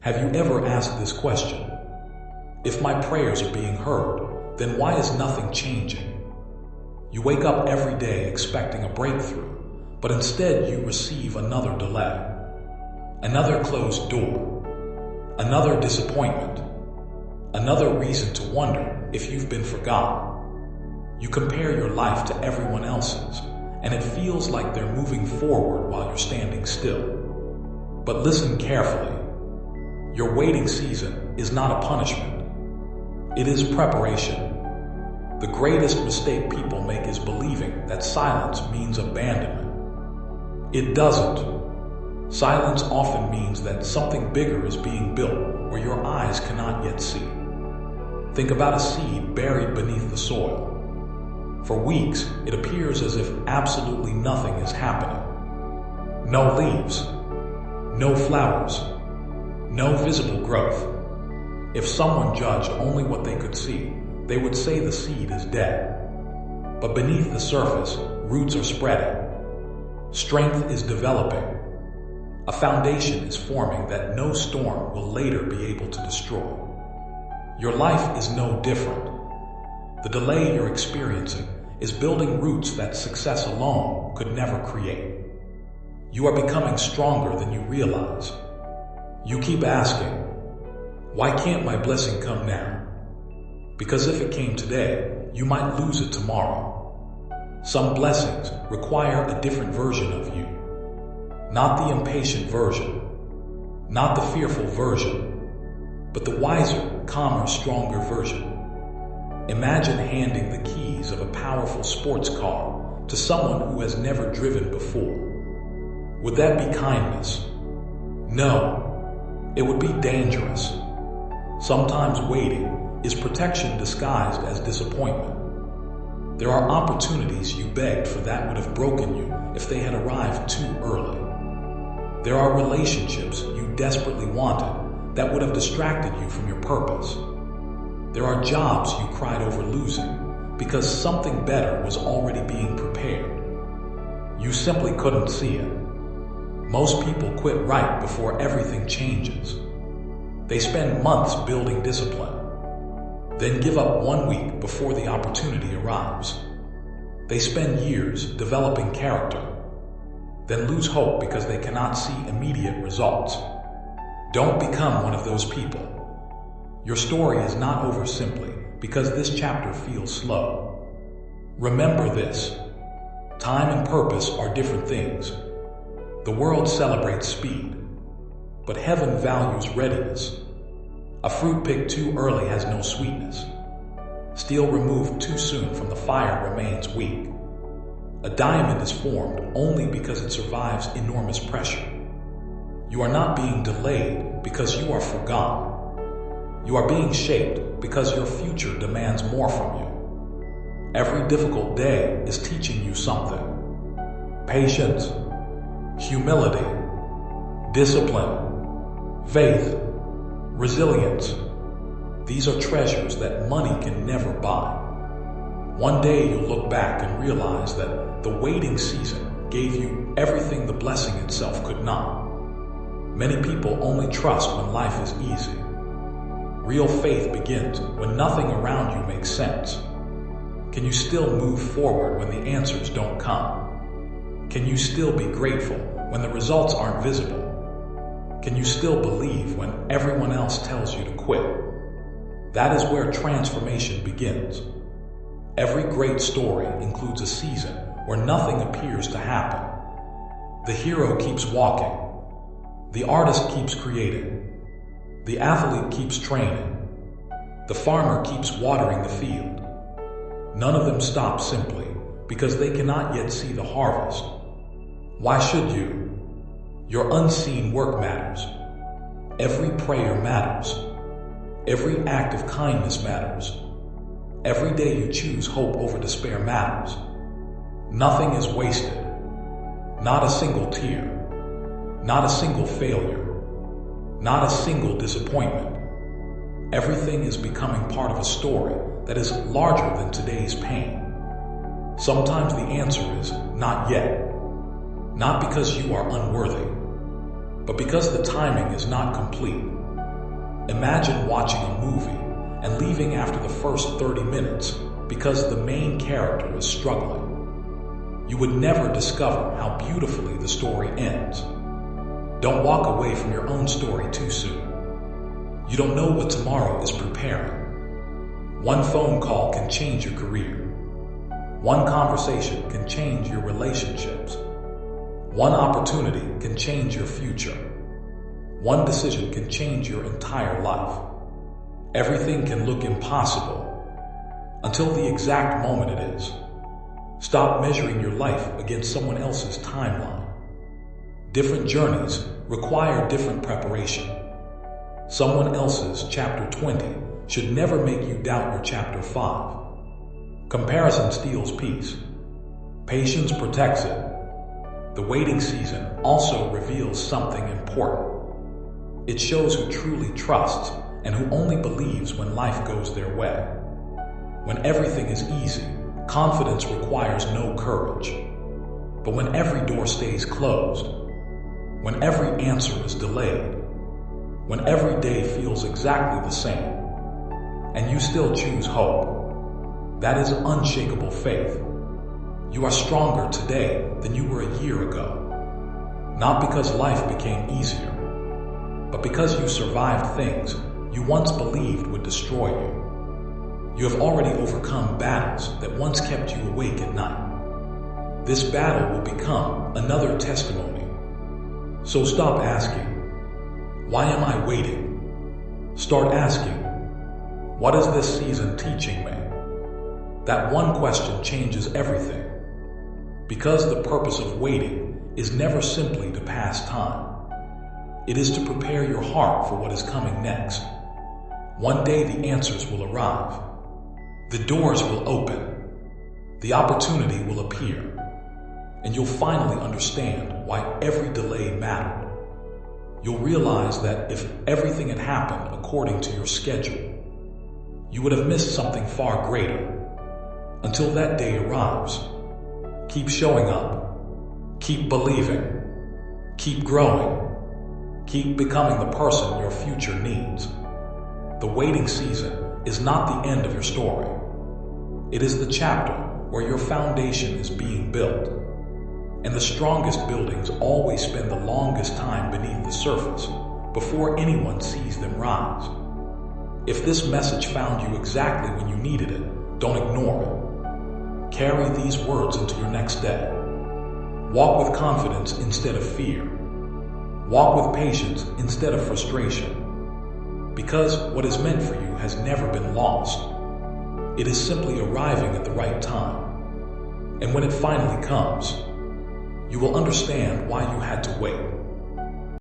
Have you ever asked this question? If my prayers are being heard, then why is nothing changing? You wake up every day expecting a breakthrough, but instead you receive another delay, another closed door, another disappointment, another reason to wonder if you've been forgotten. You compare your life to everyone else's, and it feels like they're moving forward while you're standing still. But listen carefully. Your waiting season is not a punishment. It is preparation. The greatest mistake people make is believing that silence means abandonment. It doesn't. Silence often means that something bigger is being built where your eyes cannot yet see. Think about a seed buried beneath the soil. For weeks, it appears as if absolutely nothing is happening. No leaves, no flowers, no visible growth. If someone judged only what they could see, they would say the seed is dead. But beneath the surface, roots are spreading. Strength is developing. A foundation is forming that no storm will later be able to destroy. Your life is no different. The delay you're experiencing is building roots that success alone could never create. You are becoming stronger than you realize. You keep asking, why can't my blessing come now? Because if it came today, you might lose it tomorrow. Some blessings require a different version of you. Not the impatient version, not the fearful version, but the wiser, calmer, stronger version. Imagine handing the keys of a powerful sports car to someone who has never driven before. Would that be kindness? No, it would be dangerous. Sometimes waiting is protection disguised as disappointment. There are opportunities you begged for that would have broken you if they had arrived too early. There are relationships you desperately wanted that would have distracted you from your purpose. There are jobs you cried over losing because something better was already being prepared. You simply couldn't see it. Most people quit right before everything changes. They spend months building discipline, then give up 1 week before the opportunity arrives. They spend years developing character, then lose hope because they cannot see immediate results. Don't become one of those people. Your story is not over simply because this chapter feels slow. Remember this: time and purpose are different things. The world celebrates speed, but heaven values readiness. A fruit picked too early has no sweetness. Steel removed too soon from the fire remains weak. A diamond is formed only because it survives enormous pressure. You are not being delayed because you are forgotten. You are being shaped because your future demands more from you. Every difficult day is teaching you something. Patience, humility, discipline, faith, resilience. These are treasures that money can never buy. One day you'll look back and realize that the waiting season gave you everything the blessing itself could not. Many people only trust when life is easy. Real faith begins when nothing around you makes sense. Can you still move forward when the answers don't come? Can you still be grateful when the results aren't visible? Can you still believe when everyone else tells you to quit? That is where transformation begins. Every great story includes a season where nothing appears to happen. The hero keeps walking. The artist keeps creating. The athlete keeps training. The farmer keeps watering the field. None of them stop simply because they cannot yet see the harvest. Why should you? Your unseen work matters. Every prayer matters. Every act of kindness matters. Every day you choose hope over despair matters. Nothing is wasted. Not a single tear. Not a single failure. Not a single disappointment. Everything is becoming part of a story that is larger than today's pain. Sometimes the answer is not yet. Not because you are unworthy, but because the timing is not complete. Imagine watching a movie and leaving after the first 30 minutes because the main character is struggling. You would never discover how beautifully the story ends. Don't walk away from your own story too soon. You don't know what tomorrow is preparing. One phone call can change your career. One conversation can change your relationships. One opportunity can change your future. One decision can change your entire life. Everything can look impossible until the exact moment it is. Stop measuring your life against someone else's timeline. Different journeys require different preparation. Someone else's chapter 20 should never make you doubt your chapter 5. Comparison steals peace. Patience protects it. The waiting season also reveals something important. It shows who truly trusts and who only believes when life goes their way. When everything is easy, confidence requires no courage. But when every door stays closed, when every answer is delayed, when every day feels exactly the same, and you still choose hope, that is unshakable faith. You are stronger today than you were a year ago. Not because life became easier, but because you survived things you once believed would destroy you. You have already overcome battles that once kept you awake at night. This battle will become another testimony. So stop asking, why am I waiting? Start asking, what is this season teaching me? That one question changes everything. Because the purpose of waiting is never simply to pass time. It is to prepare your heart for what is coming next. One day the answers will arrive. The doors will open. The opportunity will appear. And you'll finally understand why every delay mattered. You'll realize that if everything had happened according to your schedule, you would have missed something far greater. Until that day arrives, keep showing up. Keep believing. Keep growing. Keep becoming the person your future needs. The waiting season is not the end of your story. It is the chapter where your foundation is being built. And the strongest buildings always spend the longest time beneath the surface before anyone sees them rise. If this message found you exactly when you needed it, don't ignore it. Carry these words into your next day. Walk with confidence instead of fear. Walk with patience instead of frustration. Because what is meant for you has never been lost. It is simply arriving at the right time. And when it finally comes, you will understand why you had to wait.